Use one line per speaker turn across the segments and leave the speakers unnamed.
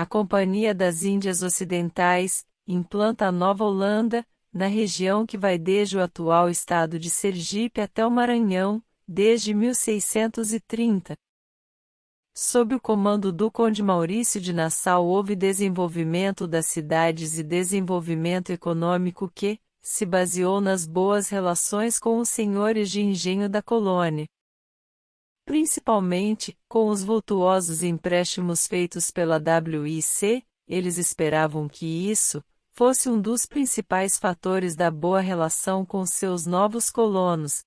A Companhia das Índias Ocidentais implanta a Nova Holanda, na região que vai desde o atual estado de Sergipe até o Maranhão, desde 1630. Sob o comando do Conde Maurício de Nassau houve desenvolvimento das cidades e desenvolvimento econômico que se baseou nas boas relações com os senhores de engenho da colônia. Principalmente, com os vultuosos empréstimos feitos pela WIC, eles esperavam que isso fosse um dos principais fatores da boa relação com seus novos colonos.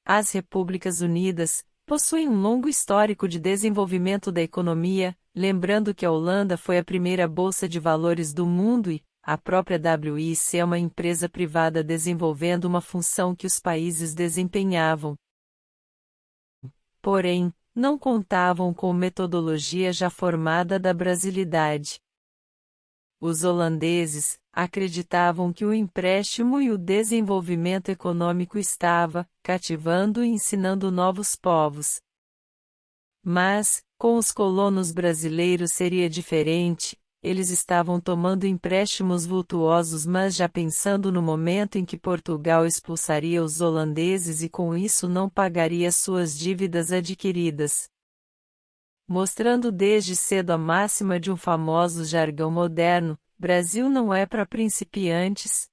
As Repúblicas Unidas possuem um longo histórico de desenvolvimento da economia, lembrando que a Holanda foi a primeira bolsa de valores do mundo e a própria WIC é uma empresa privada desenvolvendo uma função que os países desempenhavam. Porém, não contavam com metodologia já formada da brasilidade. Os holandeses acreditavam que o empréstimo e o desenvolvimento econômico estava cativando e ensinando novos povos. Mas, com os colonos brasileiros seria diferente, eles estavam tomando empréstimos vultuosos mas já pensando no momento em que Portugal expulsaria os holandeses e com isso não pagaria suas dívidas adquiridas. Mostrando desde cedo a máxima de um famoso jargão moderno, Brasil não é para principiantes.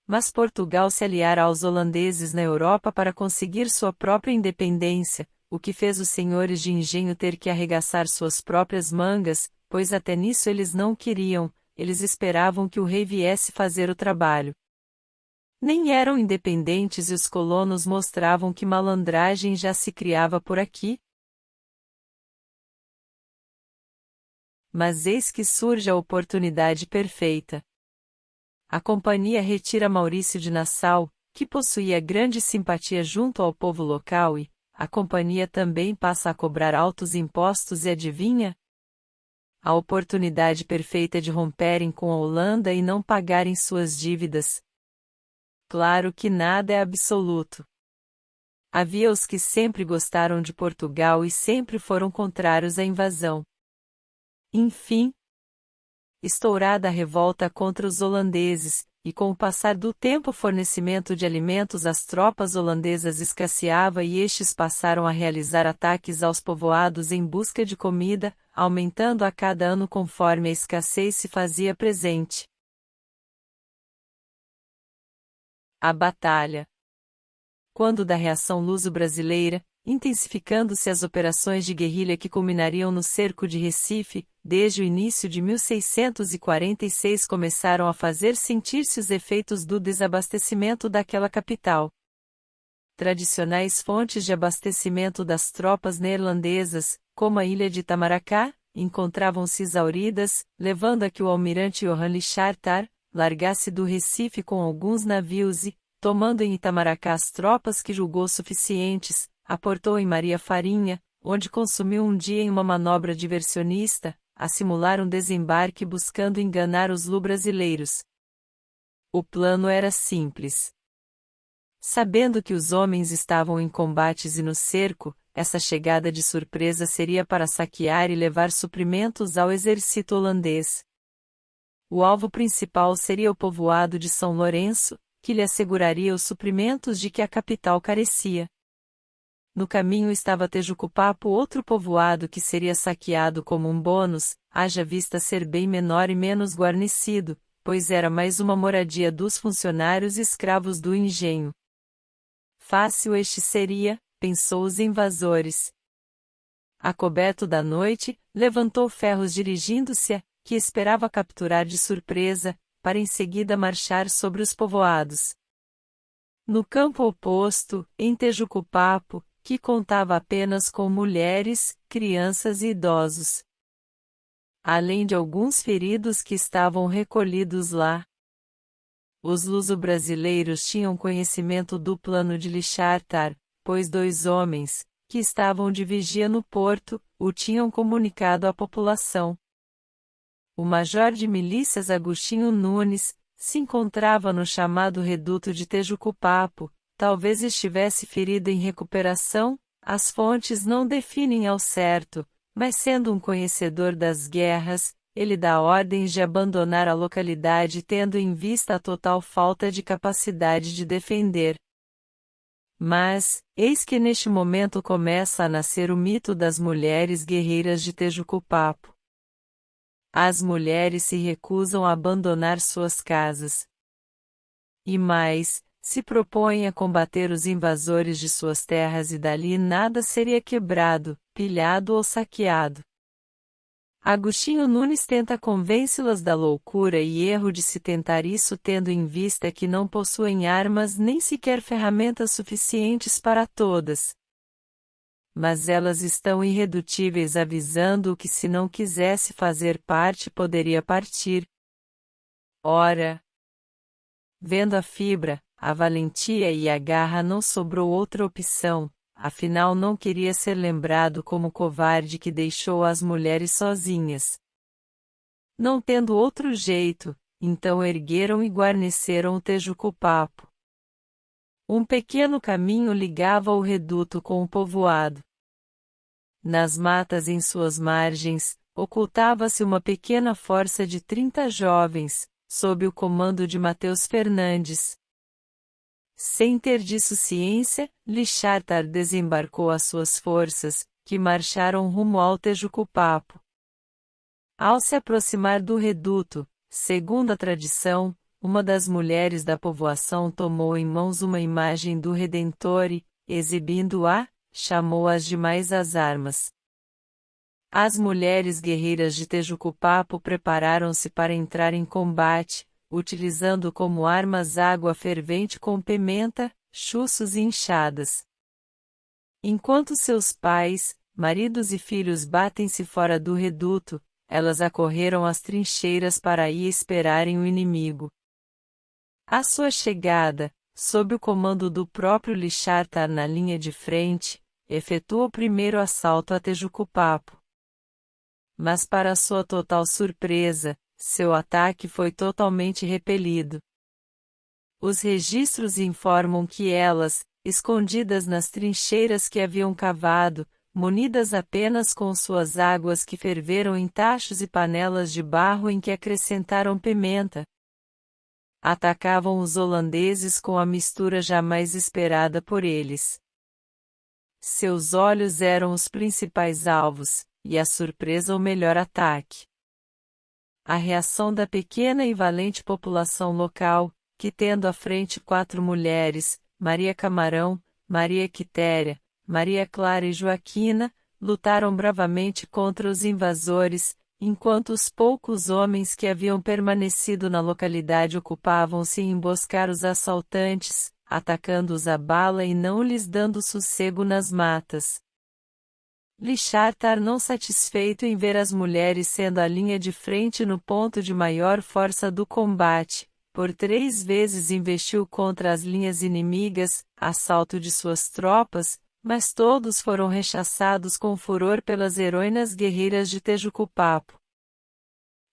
Mas Portugal se aliara aos holandeses na Europa para conseguir sua própria independência, o que fez os senhores de engenho ter que arregaçar suas próprias mangas, pois até nisso eles não queriam, eles esperavam que o rei viesse fazer o trabalho. Nem eram independentes e os colonos mostravam que malandragem já se criava por aqui. Mas eis que surge a oportunidade perfeita. A companhia retira Maurício de Nassau, que possuía grande simpatia junto ao povo local e, a companhia também passa a cobrar altos impostos e adivinha? A oportunidade perfeita de romperem com a Holanda e não pagarem suas dívidas. Claro que nada é absoluto. Havia os que sempre gostaram de Portugal e sempre foram contrários à invasão. Enfim, estourada a revolta contra os holandeses, e com o passar do tempo o fornecimento de alimentos às tropas holandesas escasseava e estes passaram a realizar ataques aos povoados em busca de comida, aumentando a cada ano conforme a escassez se fazia presente. A batalha. Quando da reação luso-brasileira, intensificando-se as operações de guerrilha que culminariam no cerco de Recife, desde o início de 1646 começaram a fazer sentir-se os efeitos do desabastecimento daquela capital. Tradicionais fontes de abastecimento das tropas neerlandesas, como a ilha de Itamaracá, encontravam-se exauridas, levando a que o almirante Johan Lichartar largasse do Recife com alguns navios e, tomando em Itamaracá as tropas que julgou suficientes, aportou em Maria Farinha, onde consumiu um dia em uma manobra diversionista, a simular um desembarque buscando enganar os lu-brasileiros. O plano era simples. Sabendo que os homens estavam em combates e no cerco, essa chegada de surpresa seria para saquear e levar suprimentos ao exército holandês. O alvo principal seria o povoado de São Lourenço, que lhe asseguraria os suprimentos de que a capital carecia. No caminho estava Tejucupapo, outro povoado que seria saqueado como um bônus, haja vista ser bem menor e menos guarnecido, pois era mais uma moradia dos funcionários e escravos do engenho. Fácil este seria, pensou os invasores. Acoberto da noite, levantou ferros dirigindo-se a, que esperava capturar de surpresa, para em seguida marchar sobre os povoados. No campo oposto, em Tejucupapo, que contava apenas com mulheres, crianças e idosos. Além de alguns feridos que estavam recolhidos lá. Os luso-brasileiros tinham conhecimento do plano de Lichartar, pois 2 homens, que estavam de vigia no porto, o tinham comunicado à população. O major de milícias Agostinho Nunes se encontrava no chamado reduto de Tejucupapo, talvez estivesse ferido em recuperação, as fontes não definem ao certo, Mas sendo um conhecedor das guerras, ele dá ordens de abandonar a localidade tendo em vista a total falta de capacidade de defender. Mas, eis que neste momento começa a nascer o mito das mulheres guerreiras de Tejucupapo. As mulheres se recusam a abandonar suas casas. E mais, se propõem a combater os invasores de suas terras e dali nada seria quebrado, pilhado ou saqueado. Agostinho Nunes tenta convencê-las da loucura e erro de se tentar isso tendo em vista que não possuem armas nem sequer ferramentas suficientes para todas. Mas elas estão irredutíveis avisando-o que se não quisesse fazer parte poderia partir. Ora, vendo a fibra, a valentia e a garra não sobrou outra opção, afinal não queria ser lembrado como covarde que deixou as mulheres sozinhas. Não tendo outro jeito, então ergueram e guarneceram o Tejucupapo. Um pequeno caminho ligava o reduto com o povoado. Nas matas em suas margens, ocultava-se uma pequena força de 30 jovens, sob o comando de Mateus Fernandes. Sem ter disso ciência, Lichartar desembarcou as suas forças, que marcharam rumo ao Tejucupapo. Ao se aproximar do reduto, segundo a tradição, uma das mulheres da povoação tomou em mãos uma imagem do Redentor e, exibindo-a, chamou as demais às armas. As mulheres guerreiras de Tejucupapo prepararam-se para entrar em combate, utilizando como armas água fervente com pimenta, chuços e enxadas. Enquanto seus pais, maridos e filhos batem-se fora do reduto, elas acorreram às trincheiras para aí esperarem o inimigo. À sua chegada, sob o comando do próprio Lichartar na linha de frente, efetuou o primeiro assalto a Tejucupapo. Mas para sua total surpresa, seu ataque foi totalmente repelido. Os registros informam que elas, escondidas nas trincheiras que haviam cavado, munidas apenas com suas águas que ferveram em tachos e panelas de barro em que acrescentaram pimenta, atacavam os holandeses com a mistura jamais esperada por eles. Seus olhos eram os principais alvos, e a surpresa o melhor ataque. A reação da pequena e valente população local, que tendo à frente 4 mulheres, Maria Camarão, Maria Quitéria, Maria Clara e Joaquina, lutaram bravamente contra os invasores, enquanto os poucos homens que haviam permanecido na localidade ocupavam-se em emboscar os assaltantes, atacando-os a bala e não lhes dando sossego nas matas. Lichartar, não satisfeito em ver as mulheres sendo a linha de frente no ponto de maior força do combate, por 3 vezes investiu contra as linhas inimigas, assalto de suas tropas, mas todos foram rechaçados com furor pelas heroínas guerreiras de Tejucupapo.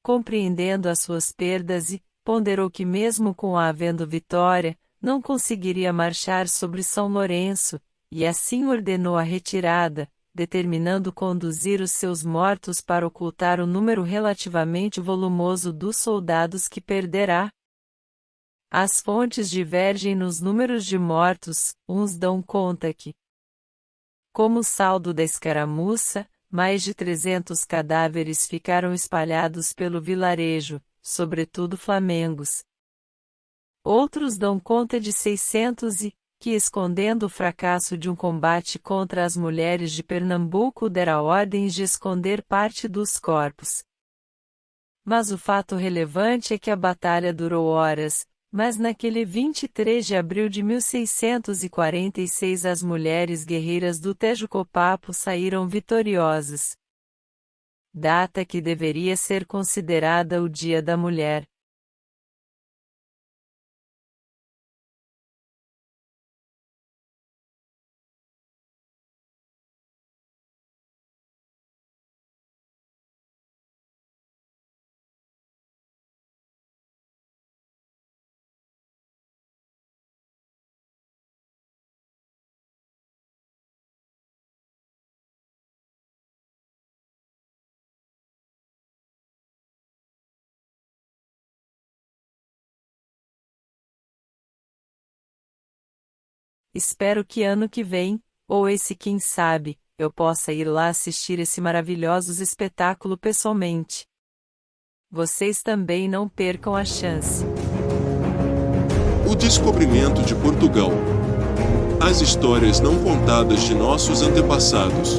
Compreendendo as suas perdas e, ponderou que mesmo com a havendo vitória, não conseguiria marchar sobre São Lourenço, e assim ordenou a retirada, determinando conduzir os seus mortos para ocultar o número relativamente volumoso dos soldados que perderá. As fontes divergem nos números de mortos, uns dão conta que, como saldo da escaramuça, mais de 300 cadáveres ficaram espalhados pelo vilarejo, sobretudo flamengos. Outros dão conta de 600 e, que escondendo o fracasso de um combate contra as mulheres de Pernambuco dera ordens de esconder parte dos corpos. Mas o fato relevante é que a batalha durou horas, mas naquele 23 de abril de 1646 as mulheres guerreiras do Tejucopapo saíram vitoriosas. Data que deveria ser considerada o Dia da Mulher. Espero que ano que vem, ou esse quem sabe, eu possa ir lá assistir esse maravilhoso espetáculo pessoalmente. Vocês também não percam a chance.
O descobrimento de Portugal. As histórias não contadas de nossos antepassados.